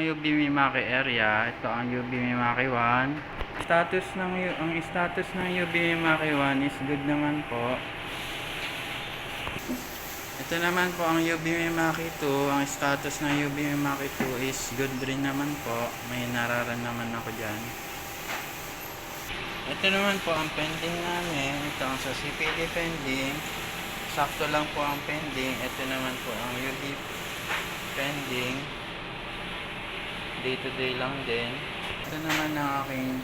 UV Mimaki area. Ito ang UV Mimaki 1. Ang status ng UV Mimaki 1 is good naman po. Ito naman po ang UV Mimaki 2. Ang status ng UV Mimaki 2 is good rin naman po. May nararamdaman ako dyan. Ito naman po ang pending namin. Ito ang sa CPD pending. Sakto lang po ang pending. Ito naman po ang UV pending. Day to day lang din. Ito naman ang aking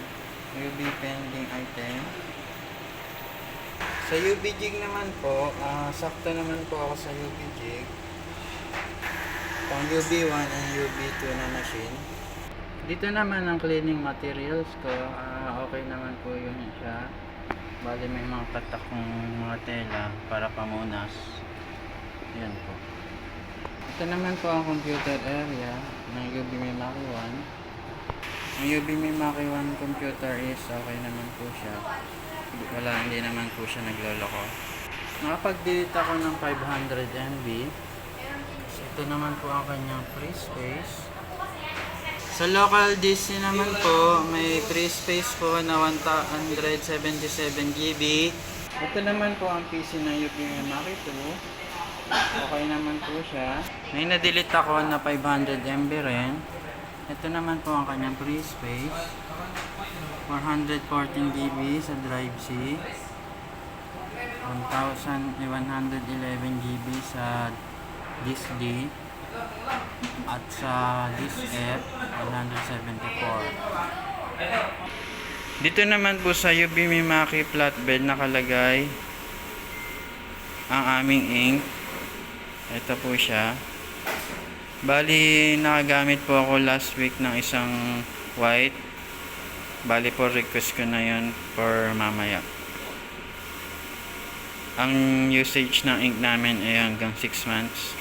UV pending item. Sa UV jig naman po, sakto naman po ako sa UV jig. Pang UV1 and UV2 na machine. Dito naman ang cleaning materials ko, okay naman po yun siya. Bali may mga katakong mga tela para pamunas. Yan po. Ito naman po ang computer area ng UV Mimaki 1. Ang UV Mimaki 1 computer is okay naman po siya. Hindi naman po siya nagloloko. Nakapag-delete ako ng 500 MB. Ito naman po ang kanyang free space. Sa local DC naman po, may free space po na 177 GB. Ito naman po ang PC ng UV Mimaki 2. Okay naman po siya. May na-delete ako na 500 MB rin. Ito naman po ang kanyang free space. 414 GB sa drive C. 111 GB sa disk D. At sa disk F, 174. Dito naman po sa UV Mimaki flatbed nakalagay ang aming ink. Ito po siya. Bali, nakagamit po ako last week ng isang white. Bali po, request ko na yun for mamaya. Ang usage ng ink namin ay hanggang 6 months.